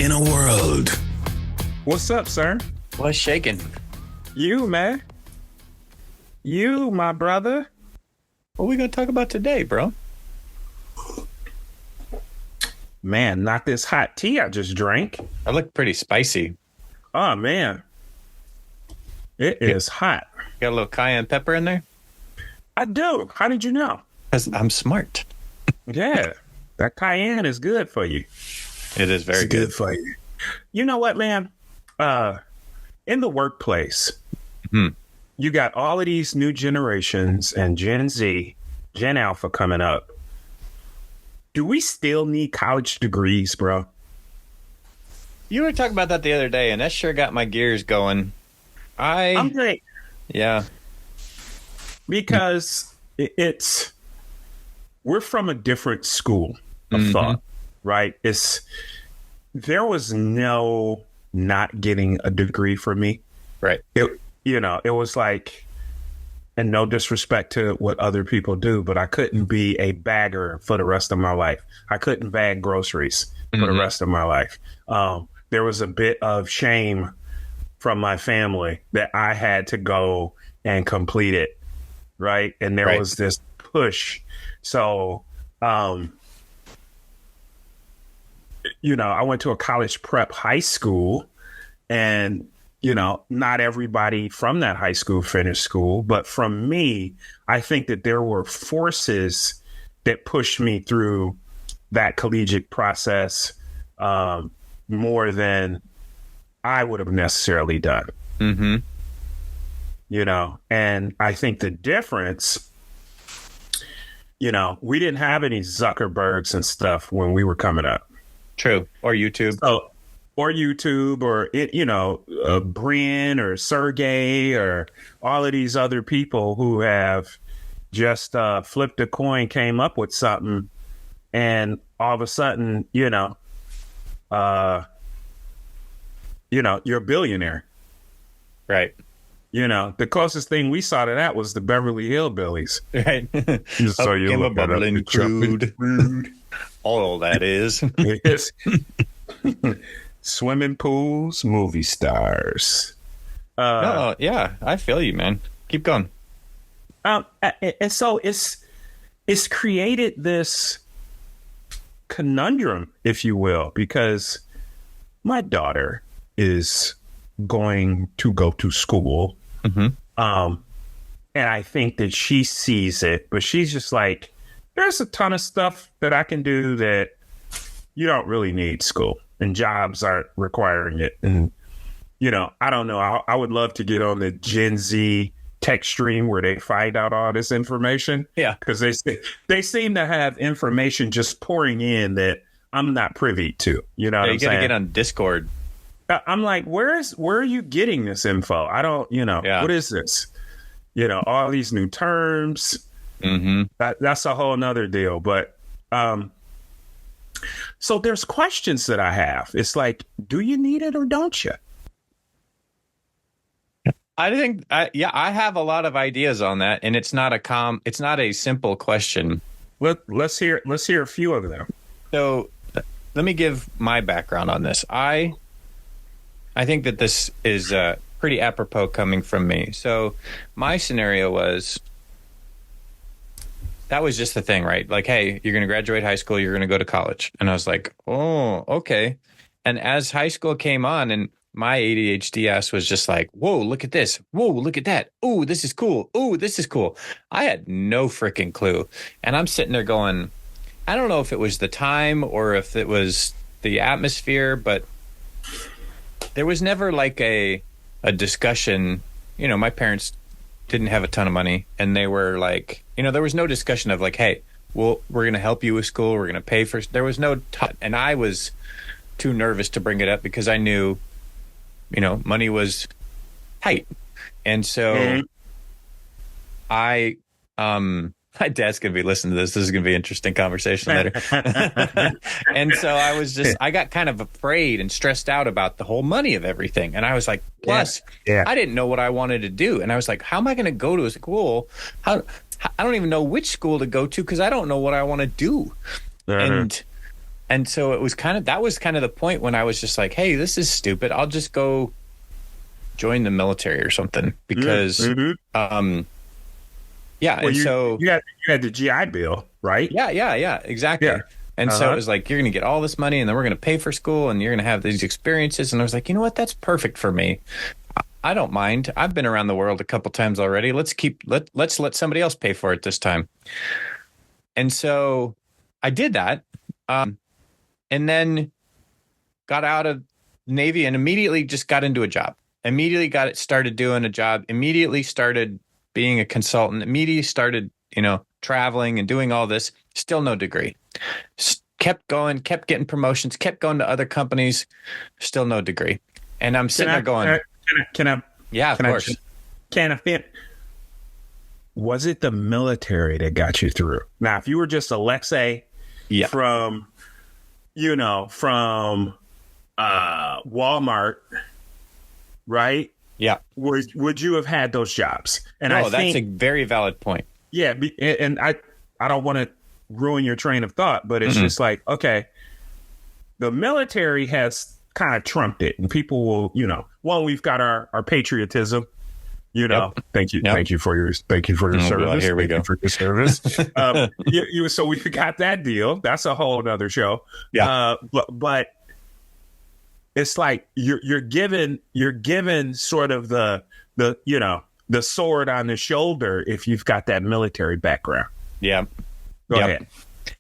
in a world. What's up, sir? What's shaking? You, man. You, my brother. What are we going to talk about today, bro? Man, not this hot tea I just drank. I look pretty spicy. Oh, man. It is hot. Got a little cayenne pepper in there? I do. How did you know? Because I'm smart. Yeah. That cayenne is good for you. It is very good for you. You know what, man? In the workplace, you got all of these new generations and Gen Z, Gen Alpha coming up. Do we still need college degrees, bro? You were talking about that the other day, and that sure got my gears going. I'm great. Yeah. Because we're from a different school of thought, right? There was no not getting a degree for me. Right. It was like, and no disrespect to what other people do, but I couldn't be a bagger for the rest of my life. I couldn't bag groceries for the rest of my life. There was a bit of shame from my family that I had to go and complete it. Right. And there was this push. So, I went to a college prep high school, and, not everybody from that high school finished school. But from me, I think that there were forces that pushed me through that collegiate process more than I would have necessarily done. And I think the difference, we didn't have any Zuckerbergs and stuff when we were coming up. True. Or YouTube. Or Brin or Sergey or all of these other people who have just flipped a coin, came up with something, and all of a sudden, you're a billionaire. Right. The closest thing we saw to that was the Beverly Hillbillies. Right. So you came a look bubbling crude. All that is. Swimming pools, movie stars. Yeah, I feel you, man. Keep going. And so it's created this conundrum, if you will, because my daughter is going to go to school. And I think that she sees it, but she's just like, there's a ton of stuff that I can do that you don't really need school, and jobs aren't requiring it. And, I don't know. I would love to get on the Gen Z tech stream where they find out all this information. Yeah. Because they seem to have information just pouring in that I'm not privy to. You know what I'm saying? You got to get on Discord. I'm like, where are you getting this info? I don't, what is this? All these new terms. That's a whole nother deal. But so there's questions that I have. It's like, do you need it or don't you? I think, I have a lot of ideas on that, and it's not a simple question. Let's hear a few of them. So let me give my background on this. I think that this is pretty apropos coming from me. So my scenario was, that was just the thing, right? Like, hey, you're going to graduate high school, you're going to go to college. And I was like, oh, okay. And as high school came on, and my ADHD ass was just like, whoa, look at this. Whoa, look at that. Oh, this is cool. Oh, this is cool. I had no freaking clue. And I'm sitting there going, I don't know if it was the time or if it was the atmosphere, but there was never like a discussion. My parents didn't have a ton of money, and they were like, there was no discussion of like, hey, well, we're going to help you with school. We're going to pay for, there was no, and I was too nervous to bring it up because I knew, money was tight. And so my dad's going to be listening to this. This is going to be an interesting conversation later. And so I got kind of afraid and stressed out about the whole money of everything. And I was like, plus, I didn't know what I wanted to do. And I was like, how am I going to go to a school? I don't even know which school to go to because I don't know what I want to do. And And so that was kind of the point when I was just like, hey, this is stupid. I'll just go join the military or something because, yeah. Well, And so, you had the GI Bill, right? yeah, exactly. Yeah. And so it was like, you're going to get all this money and then we're going to pay for school and you're going to have these experiences. And I was like, you know what? That's perfect for me. I don't mind. I've been around the world a couple times already. Let's let somebody else pay for it this time. And so I did that. And then got out of Navy and immediately just got into a job. Immediately started doing a job. Immediately started being a consultant. Immediately started, traveling and doing all this. Still no degree. Kept going, kept getting promotions, kept going to other companies. Still no degree. And I'm sitting there going, can I? Yeah, of course. Can I fit? Was it the military that got you through? Now, if you were just Alexei from Walmart, right? Yeah. Would you have had those jobs? And no, that's a very valid point. Yeah, and I don't want to ruin your train of thought, but it's just like, okay, the military has kind of trumped it, and people will, we've got our patriotism. Thank you for your service. Well, here we go for your service. So we got that deal. That's a whole other show. Yeah, but it's like you're given sort of the sword on the shoulder if you've got that military background. Yeah. Go ahead.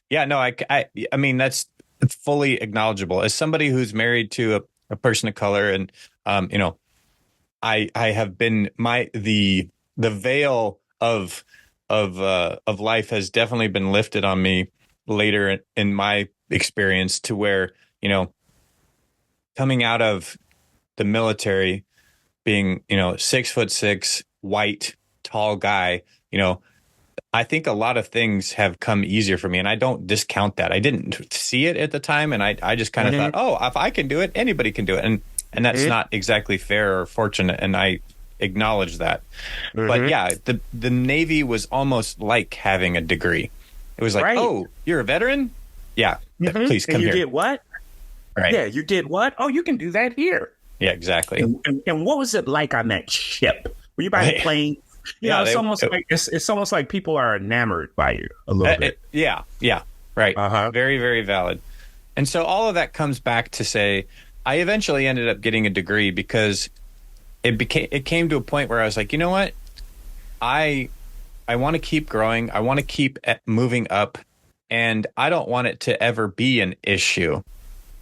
Yeah. No, I mean that's fully acknowledgeable. As somebody who's married to a person of color, and I have been the veil of life has definitely been lifted on me later in my experience to where, coming out of the military, being, 6'6", white, tall guy, I think a lot of things have come easier for me, and I don't discount that. I didn't see it at the time, and I just kind of thought, oh, if I can do it, anybody can do it. And that's not exactly fair or fortunate, and I acknowledge that. But yeah, the Navy was almost like having a degree. It was like, oh, you're a veteran? Yeah, please come here. You did what? Right. Yeah, you did what? Oh, you can do that here. Yeah, exactly. And what was it like on that ship? Were you by the plane? It's almost like people are enamored by you a little bit. Yeah, right. Very, very valid. And so all of that comes back to say, I eventually ended up getting a degree because it came to a point where I was like, you know what? I want to keep growing. I want to keep moving up, and I don't want it to ever be an issue.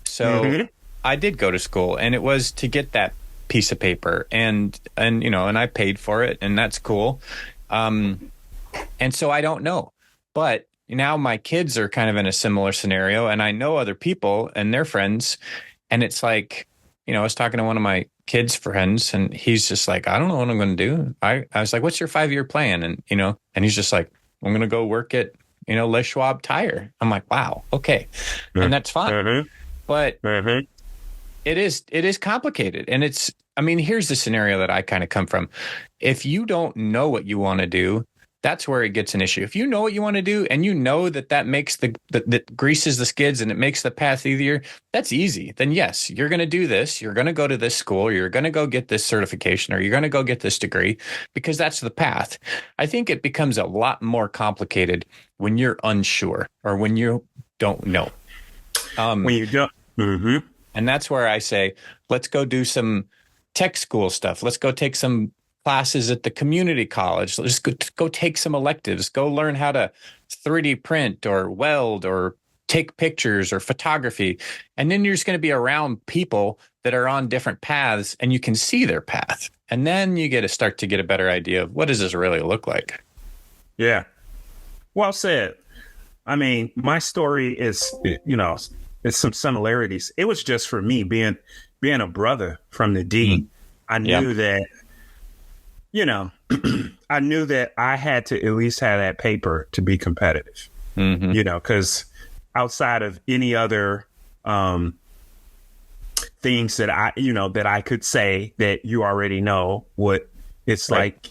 So I did go to school, and it was to get that piece of paper, and I paid for it, and that's cool. And so I don't know, but now my kids are kind of in a similar scenario, and I know other people and their friends. And it's like, I was talking to one of my kids' friends, and he's just like, I don't know what I'm going to do. I was like, what's your 5-year plan? And, and he's just like, I'm going to go work at, Les Schwab Tire. I'm like, wow, okay. And that's fine. But it is complicated. And here's the scenario that I kind of come from. If you don't know what you want to do, that's where it gets an issue. If you know what you want to do, and that makes that greases the skids and it makes the path easier, that's easy. Then yes, you're going to do this. You're going to go to this school. You're going to go get this certification, or you're going to go get this degree, because that's the path. I think it becomes a lot more complicated when you're unsure or when you don't know. When you don't. And that's where I say, let's go do some tech school stuff. Let's go take some classes at the community college. Let's go take some electives. Go learn how to 3D print or weld or take pictures or photography. And then you're just going to be around people that are on different paths, and you can see their path. And then you start to get a better idea of what does this really look like. Yeah. Well said. My story is, it's some similarities. It was just for me being a brother from the D. I knew that, I knew that I had to at least have that paper to be competitive, because outside of any other things that I could say that you already know what it's like,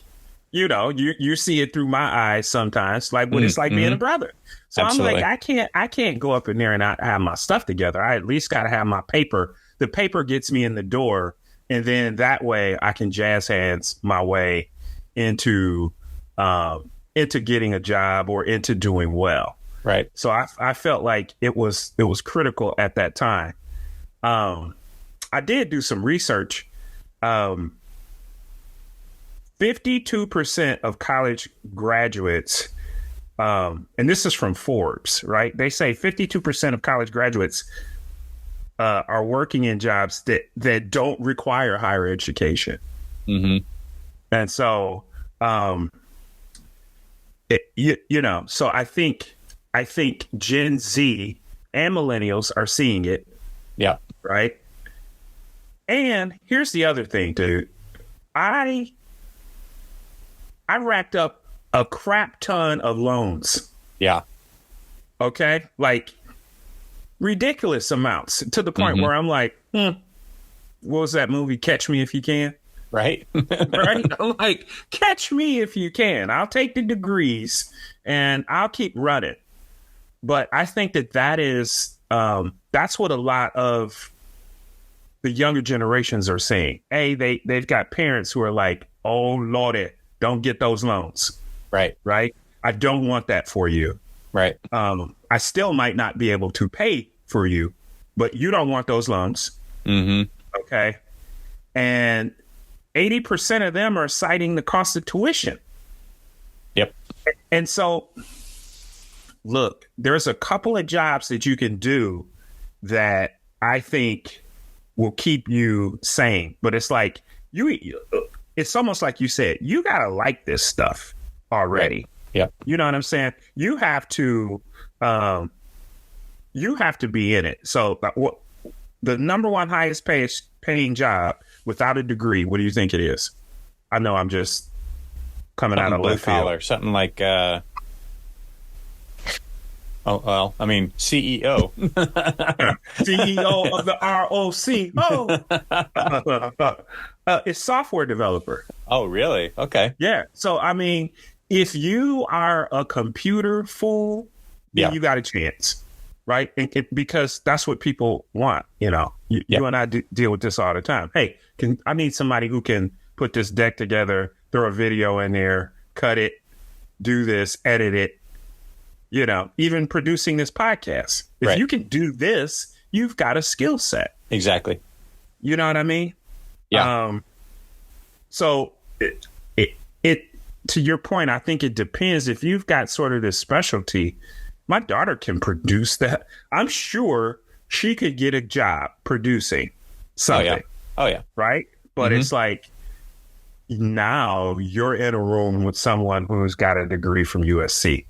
you see it through my eyes sometimes, like what it's like being a brother. So Absolutely. I'm like, I can't go up in there and not have my stuff together. I at least got to have my paper. The paper gets me in the door, and then that way I can jazz hands my way into getting a job or into doing well. Right. So I felt like it was critical at that time. I did do some research. 52% of college graduates, and this is from Forbes, right? They say 52% of college graduates are working in jobs that don't require higher education. Mm-hmm. And so, so I think Gen Z and millennials are seeing it. Yeah. Right. And here's the other thing, dude. I racked up a crap ton of loans. Yeah. Okay. Like ridiculous amounts to the point where I'm like, what was that movie? Catch Me If You Can. Right. Right. I'm like, catch me if you can. I'll take the degrees and I'll keep running. But I think that is, that's what a lot of the younger generations are saying. They've got parents who are like, oh, Lordy, don't get those loans. Right. Right. I don't want that for you. Right. I still might not be able to pay for you, but you don't want those loans. Mm-hmm. Okay. And 80% of them are citing the cost of tuition. Yep. And so, look, there's a couple of jobs that you can do that I think will keep you sane. But it's like it's almost like you said, you got to like this stuff already. Right. Yep. You know what I'm saying? You have to be in it. So the number one highest paying job without a degree, what do you think it is? I know I'm just coming out of blue left collar, field. something like CEO. CEO of the ROC. It's software developer. Oh, really? Okay. Yeah. So, I mean, if you are a computer fool, then you got a chance, right? Because that's what people want. You and I deal with this all the time. Hey, I need somebody who can put this deck together, throw a video in there, cut it, do this, edit it, even producing this podcast. If you can do this, you've got a skill set. Exactly. You know what I mean? Yeah. So it to your point, I think it depends. If you've got sort of this specialty, my daughter can produce that. I'm sure she could get a job producing something. Oh yeah. Right. But it's like, now you're in a room with someone who's got a degree from USC.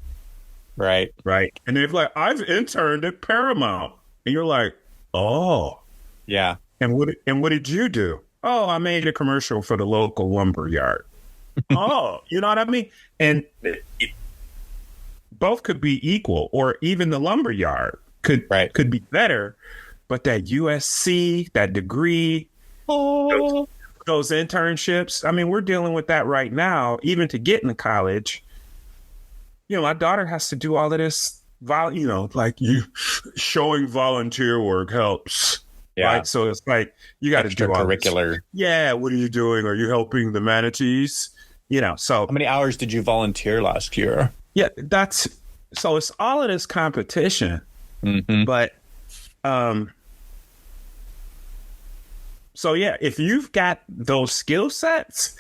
Right. Right. And they're like, I've interned at Paramount. And you're like, oh. Yeah. And what did you do? Oh, I made a commercial for the local lumber yard. Oh, you know what I mean? And both could be equal, or even the lumber yard could be better. But that USC, that degree, those internships, I mean, we're dealing with that right now. Even to get into college, my daughter has to do all of this, like showing volunteer work helps. Yeah. Right. So it's like, you got to do all curricular. Yeah. What are you doing? Are you helping the manatees? So how many hours did you volunteer last year? Yeah, so it's all of this competition, but, so yeah, if you've got those skill sets,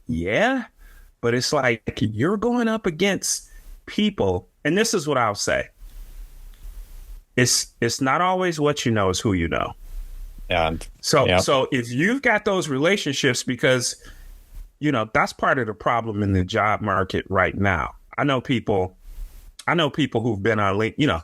but it's like you're going up against people, and this is what I'll say. It's not always what you know, it's who you know. Yeah. So if you've got those relationships, because, that's part of the problem in the job market right now. I know people who've been on LinkedIn,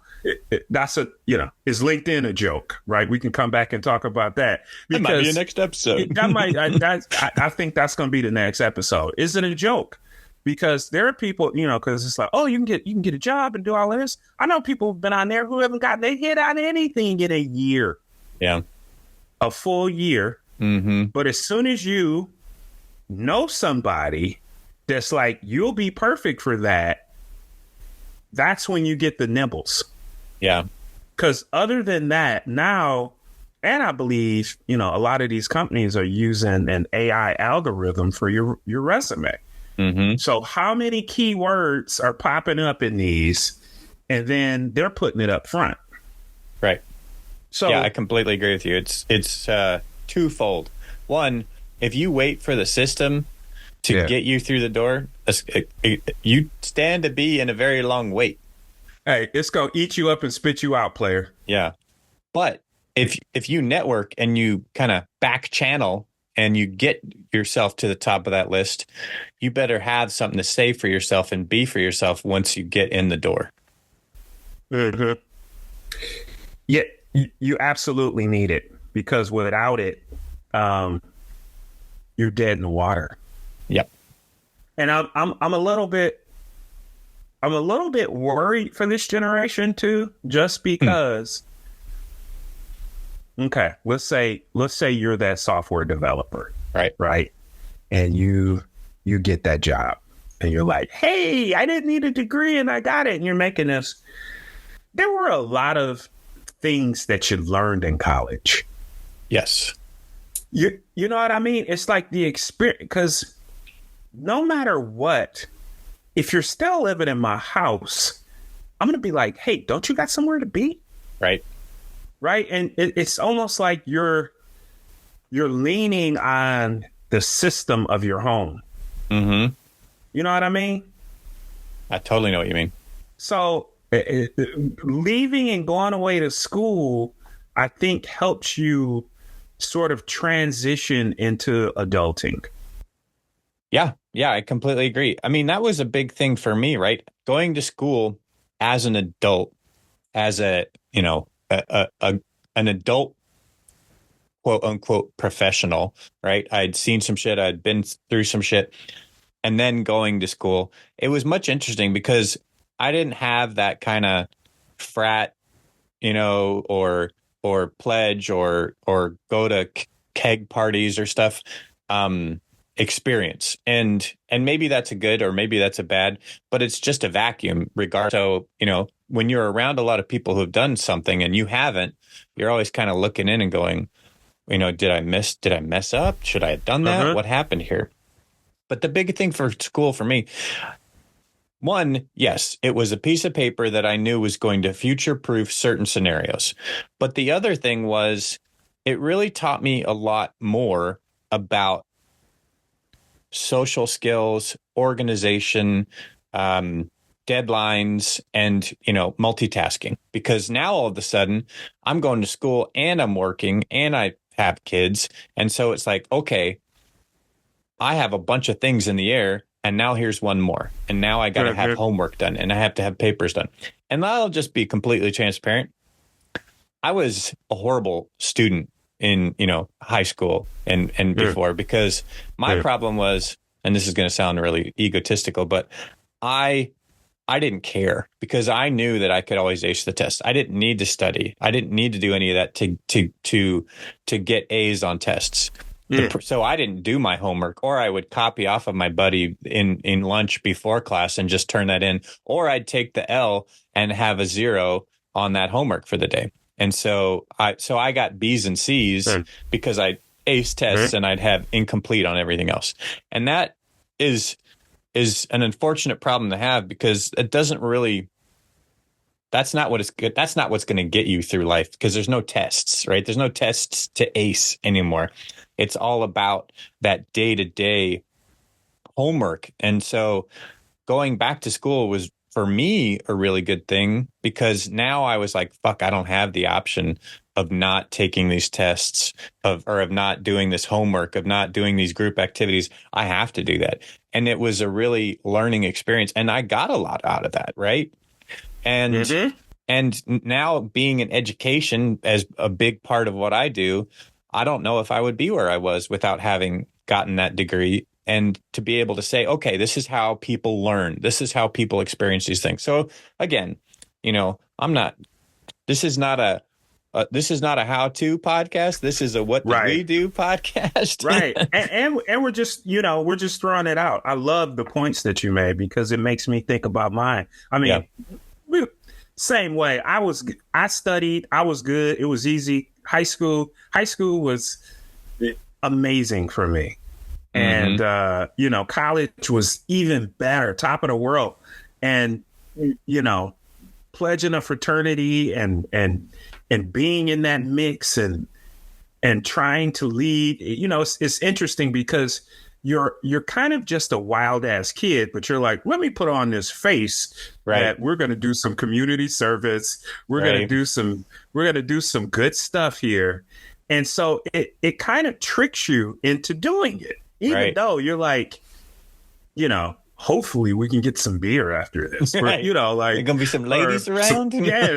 is LinkedIn a joke, right? We can come back and talk about that. That might be a next episode. I think that's going to be the next episode. Is it a joke? Because there are people, because it's like, oh, you can get a job and do all of this. I know people who've been on there who haven't gotten a hit on anything in a year. Yeah. A full year. Mm-hmm. But as soon as you know somebody that's like, you'll be perfect for that. That's when you get the nibbles. Yeah. Because other than that, now, and I believe, a lot of these companies are using an AI algorithm for your resume. Mm-hmm. So how many keywords are popping up in these, and then they're putting it up front. Right. So yeah, I completely agree with you. It's twofold. One, if you wait for the system to get you through the door, you stand to be in a very long wait. Hey, it's going to eat you up and spit you out, player. Yeah. But if you network and you kind of back channel and you get yourself to the top of that list, you better have something to say for yourself and be for yourself once you get in the door. Mm-hmm. Yeah, you absolutely need it, because without it, you're dead in the water. Yep. And I'm a little bit worried for this generation too, just because. Okay, let's say you're that software developer, right, and you get that job, and you're like, hey, I didn't need a degree and I got it, and you're making this. There were a lot of things that you learned in college. Yes. You know what I mean? It's like the experience, because no matter what, if you're still living in my house, I'm going to be like, hey, don't you got somewhere to be? Right. Right. And it's almost like you're leaning on the system of your home. Mm-hmm. You know what I mean? I totally know what you mean. So leaving and going away to school, I think, helps you sort of transition into adulting. Yeah, I completely agree. I mean, that was a big thing for me, right? Going to school as an adult, as an adult, quote unquote, professional, right? I'd seen some shit, I'd been through some shit, and then going to school, it was much interesting because I didn't have that kind of frat, or pledge or go to keg parties or stuff experience. And maybe that's a good or maybe that's a bad, but it's just a vacuum regardless. So, when you're around a lot of people who've done something and you haven't, you're always kind of looking in and going, did I mess up? Should I have done that? What happened here? But the big thing for school for me, one, yes, it was a piece of paper that I knew was going to future-proof certain scenarios. But the other thing was, it really taught me a lot more about social skills, organization, deadlines, and, multitasking. Because now all of a sudden, I'm going to school and I'm working and I have kids. And so it's like, okay, I have a bunch of things in the air. And now here's one more. And now I got to have homework done and I have to have papers done. And I'll just be completely transparent. I was a horrible student in, high school and before, because my problem was, and this is going to sound really egotistical, but I didn't care because I knew that I could always ace the test. I didn't need to study. I didn't need to do any of that to get A's on tests. So I didn't do my homework, or I would copy off of my buddy in lunch before class and just turn that in, or I'd take the L and have a 0 on that homework for the day. And so I got B's and C's because I aced tests and I'd have incomplete on everything else. And that is an unfortunate problem to have, because it doesn't really, that's not what it's good. That's not what's going to get you through life, because there's no tests, right? There's no tests to ace anymore. It's all about that day-to-day homework. And so going back to school was, for me, a really good thing, because now I was like, fuck, I don't have the option of not taking these tests, of not doing this homework, of not doing these group activities. I have to do that. And it was a really learning experience. And I got a lot out of that, right? And and now being in education as a big part of what I do, I don't know if I would be where I was without having gotten that degree, and to be able to say, okay, this is how people learn. This is how people experience these things. So again, this is not a this is not a how-to podcast. This is a what did we Right. do podcast. Right. And we're just, we're just throwing it out. I love the points that you made because it makes me think about mine. I mean, same way. I studied, I was good. It was easy. High school was amazing for me. And, college was even better, top of the world. And, pledging a fraternity and being in that mix and trying to lead, it's interesting because you're kind of just a wild ass kid, but you're like, let me put on this face that we're going to do some community service. We're going to do some good stuff here. And so it kind of tricks you into doing it, even though you're like, hopefully we can get some beer after this. Or, There's going to be some ladies around.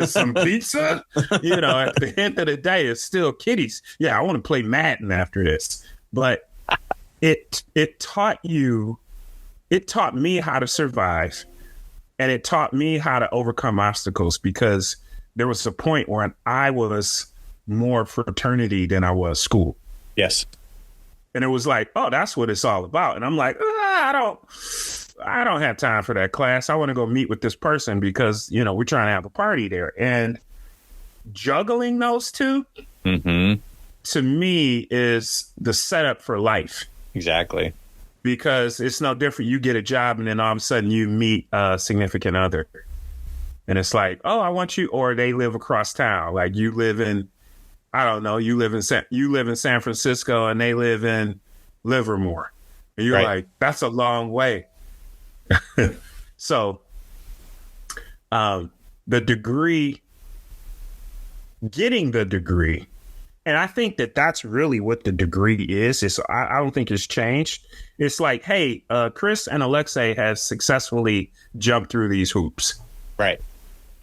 Some pizza. At the end of the day, it's still kiddies. Yeah, I want to play Madden after this. But it taught me how to survive. And it taught me how to overcome obstacles because there was a point where I was more fraternity than I was school. Yes. And it was like, oh, that's what it's all about. And I'm like, I don't have time for that class. I want to go meet with this person because, we're trying to have a party there. And juggling those two, to me, is the setup for life. Exactly. Because it's no different. You get a job and then all of a sudden you meet a significant other. And it's like, oh, I want you, or they live across town. Like you live in, I don't know, you live in San Francisco and they live in Livermore. And you're like, that's a long way. So the degree, getting the degree, and I think that's really what the degree is. I don't think it's changed. It's like, hey, Kris and Alexei has successfully jumped through these hoops. Right.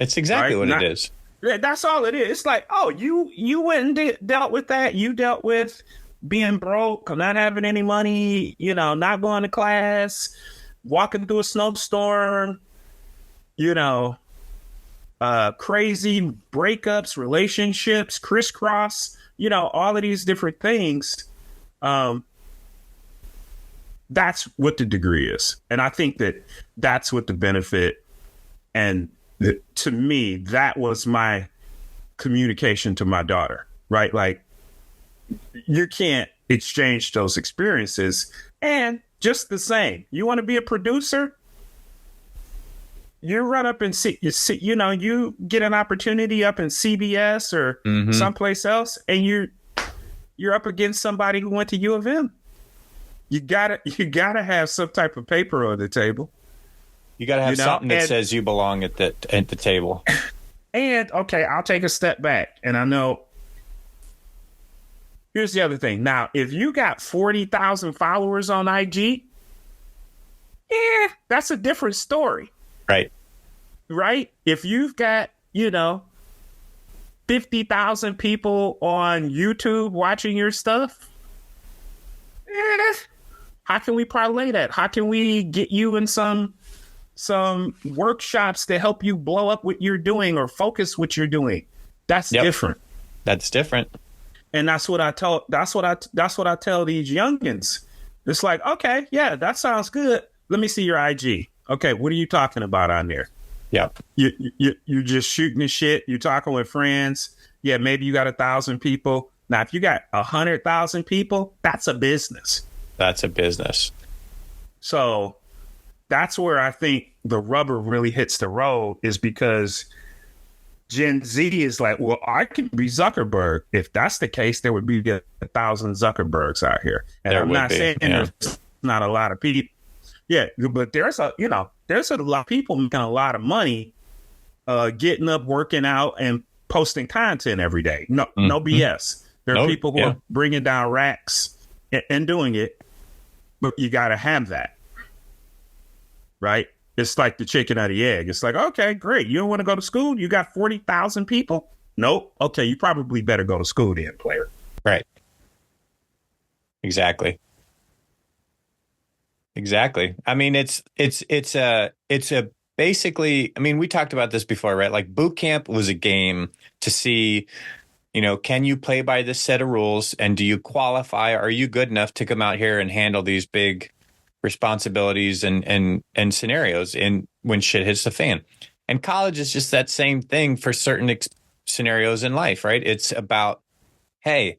It's exactly what it is. Yeah, that's all it is. It's like, oh, you went and dealt with that. You dealt with being broke, not having any money, not going to class, walking through a snowstorm, crazy breakups, relationships, crisscross, all of these different things. That's what the degree is. And I think that's what the benefit. And to me, that was my communication to my daughter, right? Like, you can't exchange those experiences. And just the same, you want to be a producer, you run up and you get an opportunity up in CBS or someplace else, and you're up against somebody who went to U of M. You gotta have some type of paper on the table. You got to have something that says you belong at the table. And, okay, I'll take a step back. And I know, here's the other thing. Now, if you got 40,000 followers on IG, that's a different story. Right. Right? If you've got, 50,000 people on YouTube watching your stuff, how can we parlay that? How can we get you in some workshops to help you blow up what you're doing or focus what you're doing? That's different. That's different. And that's what I tell these youngins. It's like, okay, yeah, that sounds good. Let me see your IG. Okay, what are you talking about on there? Yeah. You're just shooting the shit. You're talking with friends. Yeah, maybe you got 1,000 people. Now, if you got 100,000 people, that's a business. That's a business. So that's where I think the rubber really hits the road, is because Gen Z is like, well, I can be Zuckerberg. If that's the case, there would be 1,000 Zuckerbergs out here. And I'm not saying there's not a lot of people. Yeah, but there's a lot of people making a lot of money, getting up, working out, and posting content every day. No BS. There are people who are bringing down racks and doing it, but you got to have that. Right? It's like the chicken or the egg. It's like, okay, great. You don't want to go to school? You got 40,000 people? Nope. Okay, you probably better go to school then, player. Right. Exactly. I mean, it's a basically, I mean, we talked about this before, right? Like boot camp was a game to see, can you play by this set of rules? And do you qualify? Are you good enough to come out here and handle these big responsibilities and scenarios when shit hits the fan? And college is just that same thing for certain scenarios in life, right? It's about, hey,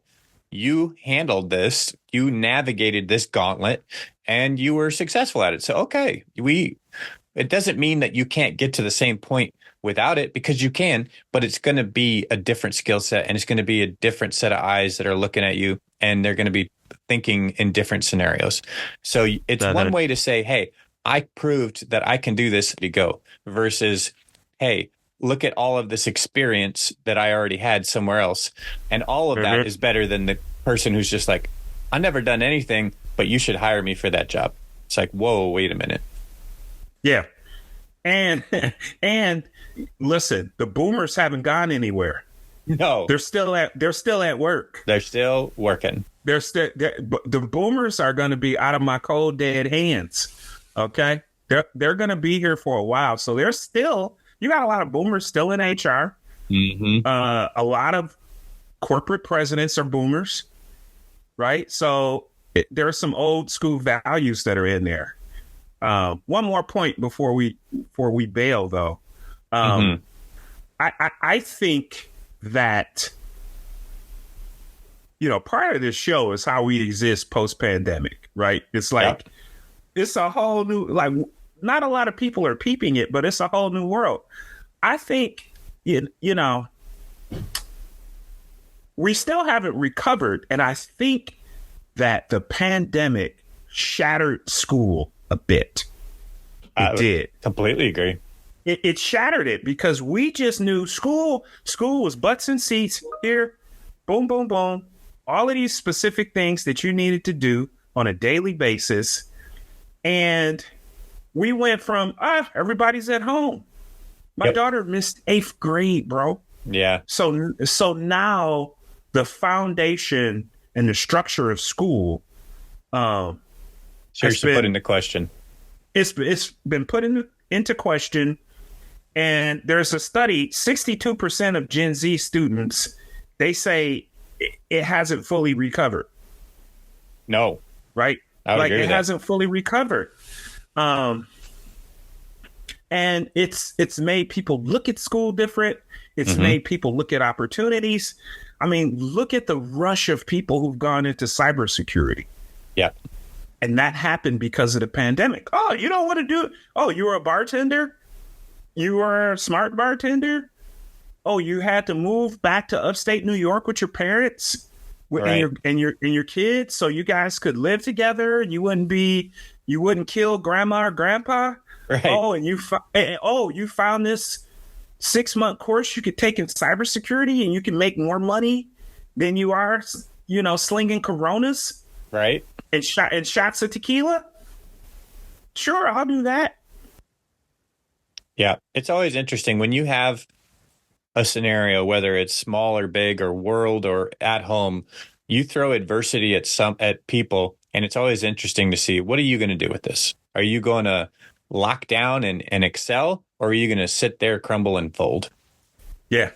you handled this, you navigated this gauntlet, and you were successful at it. So, okay, it doesn't mean that you can't get to the same point without it, because you can, but it's going to be a different skill set, and it's going to be a different set of eyes that are looking at you, and they're going to be thinking in different scenarios. So it's one way to say, hey, I proved that I can do this to go, versus, hey, look at all of this experience that I already had somewhere else. And all of that is better than the person who's just like, I've never done anything, but you should hire me for that job. It's like, whoa, wait a minute. Yeah. And listen, the boomers haven't gone anywhere. No. They're still at work. They're still working. The boomers are going to be out of my cold dead hands. Okay? They're going to be here for a while. So they're still, you got a lot of boomers still in HR. Mm-hmm. A lot of corporate presidents are boomers, right? So there are some old school values that are in there. One more point before we bail, though. I think that, part of this show is how we exist post-pandemic, right? It's like, It's a whole new, like, not a lot of people are peeping it, but it's a whole new world. I think, we still haven't recovered. And I think that the pandemic shattered school a bit. It did. Completely agree. It shattered it, because we just knew school was butts and seats here. Boom, boom, boom. All of these specific things that you needed to do on a daily basis. And we went from, everybody's at home. My daughter missed 8th grade, bro. Yeah. So now the foundation and the structure of school seriously put into question. It's been put into question. And there's a study, 62% of Gen Z students, they say it hasn't fully recovered. No. Right? Like it hasn't fully recovered. And it's made people look at school different. It's made people look at opportunities. I mean, look at the rush of people who've gone into cybersecurity. Yeah. And that happened because of the pandemic. Oh, you don't want to do it. Oh, you were a bartender? You were a smart bartender? Oh, you had to move back to upstate New York with your parents and your kids, so you guys could live together and you wouldn't kill grandma or grandpa. Right. Oh, and you found this 6-month course you could take in cybersecurity, and you can make more money than you are, slinging Coronas. Right. And shots of tequila. Sure, I'll do that. Yeah. It's always interesting when you have a scenario, whether it's small or big or world or at home, you throw adversity at people, and it's always interesting to see, what are you going to do with this? Are you going to lock down and excel, or are you going to sit there, crumble, and fold? Yeah.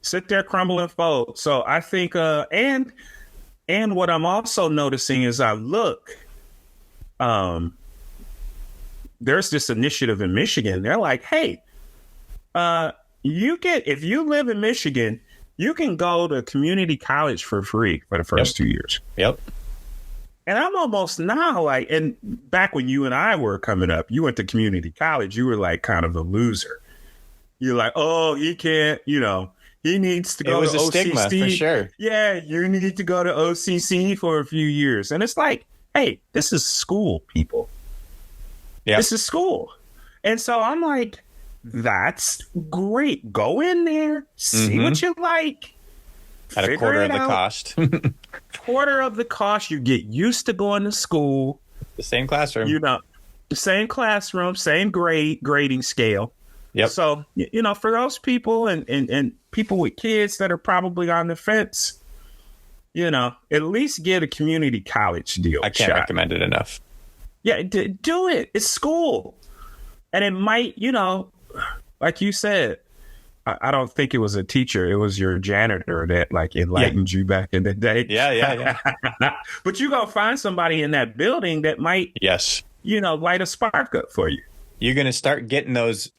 Sit there, crumble, and fold. So I think, and what I'm also noticing is there's this initiative in Michigan. They're like, hey, if you live in Michigan, you can go to community college for free for the first 2 years. Yep. And I'm almost now and back when you and I were coming up, you went to community college, you were like kind of a loser. You're like, oh, he can't, he needs to go to OCC. It was a stigma, for sure. Yeah, you need to go to OCC for a few years. And it's like, hey, this is school, people. Yeah. This is school. And so I'm like, that's great. Go in there, see what you like. At a quarter of the cost. Quarter of the cost. You get used to going to school. The same classroom. The same classroom, same grading scale. Yep. So, for those people and people with kids that are probably on the fence, at least get a community college deal. I can't recommend it enough. Yeah, do it. It's school. And it might, like you said, I don't think it was a teacher. It was your janitor that like enlightened you back in the day. Yeah. But you're going to find somebody in that building that might, Yes. Light a spark up for you. You're going to start getting those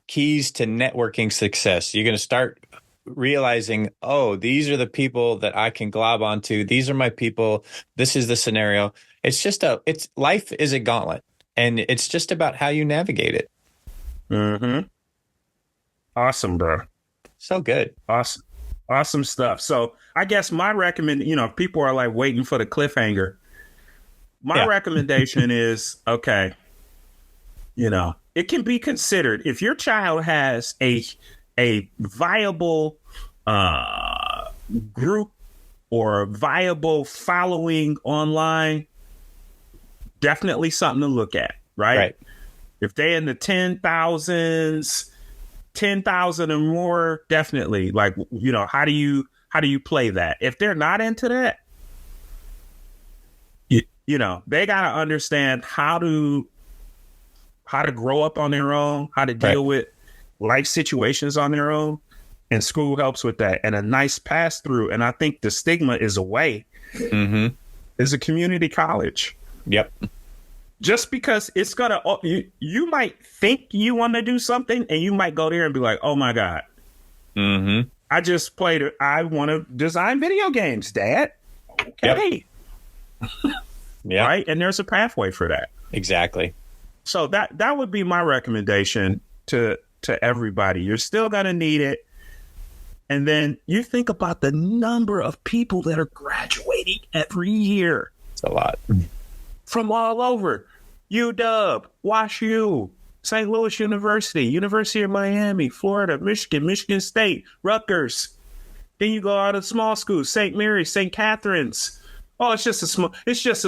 keys to networking success. You're going to start realizing, oh, these are the people that I can glob onto. These are my people. This is the scenario. It's life is a gauntlet, and it's just about how you navigate it. Mm-hmm. Awesome, bro. So good. Awesome stuff. So I guess my if people are like waiting for the cliffhanger, my recommendation is, okay, it can be considered if your child has a viable group or a viable following online, definitely something to look at, right? If they're in the 10,000s, 10,000 or more, definitely. Like, how do you play that? If they're not into that, they got to understand how to grow up on their own, how to deal with life situations on their own. And school helps with that. And a nice pass through. And I think the stigma is away. Mm-hmm. Is a community college. Yep. Just because it's gonna, you might think you want to do something, and you might go there and be like, "Oh my God, mm-hmm. I want to design video games, Dad." Okay, yeah, right. And there's a pathway for that. Exactly. So that would be my recommendation to everybody. You're still gonna need it, and then you think about the number of people that are graduating every year. It's a lot. From all over. UW, WashU, St. Louis University, University of Miami, Florida, Michigan State, Rutgers. Then you go out of small schools, St. Mary's, St. Catherine's. Oh, it's just a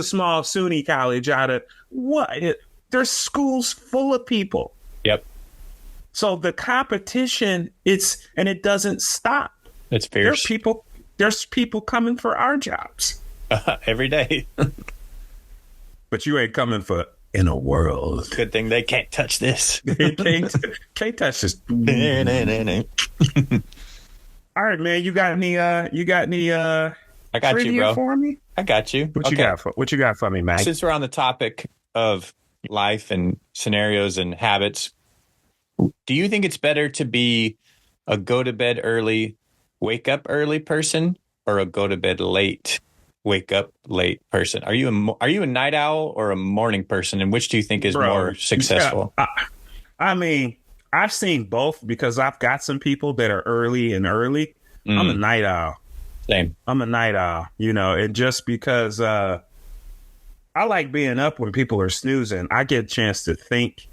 small SUNY college out of what? There's schools full of people. Yep. So the competition, it doesn't stop. It's fierce. There's people coming for our jobs. Every day. But you ain't coming for in a world. Good thing they can't touch this. can't touch this. All right, man. You got any? I got you, bro. For me? I got you. What you got for me, Mac? Since we're on the topic of life and scenarios and habits, do you think it's better to be a go to bed early, wake up early person, or a go to bed late, wake up late person? Are you a night owl or a morning person, and which do you think is more successful? Yeah, I mean, I've seen both because I've got some people that are early. I'm a night owl. Same. I'm a night owl, and just because I like being up when people are snoozing, I get a chance to think.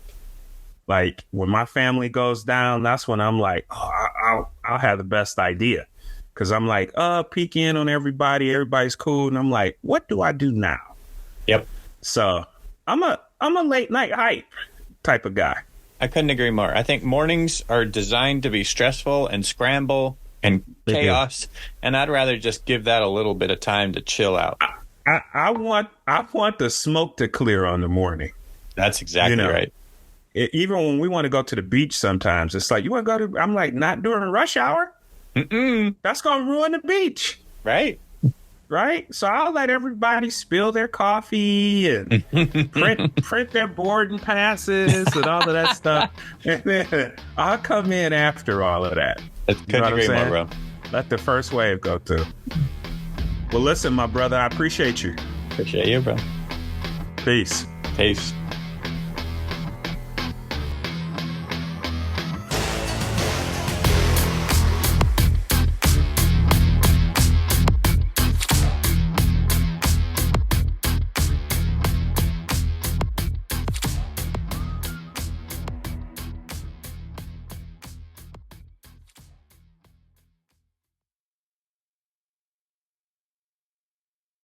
Like when my family goes down, that's when I'm like, oh, I'll have the best idea. Because I'm like, peek in on everybody. Everybody's cool. And I'm like, what do I do now? Yep. So I'm a late night hype type of guy. I couldn't agree more. I think mornings are designed to be stressful and scramble and chaos. And I'd rather just give that a little bit of time to chill out. I want the smoke to clear on the morning. That's exactly right. Even when we want to go to the beach sometimes, it's like, you want to go to, I'm like, not during rush hour? Mm-mm. That's going to ruin the beach. Right. So I'll let everybody spill their coffee and print their boarding passes and all of that stuff. And then I'll come in after all of that. Couldn't agree more, bro. Let the first wave go through. Well, listen, my brother, I appreciate you. Appreciate you, bro. Peace. Peace.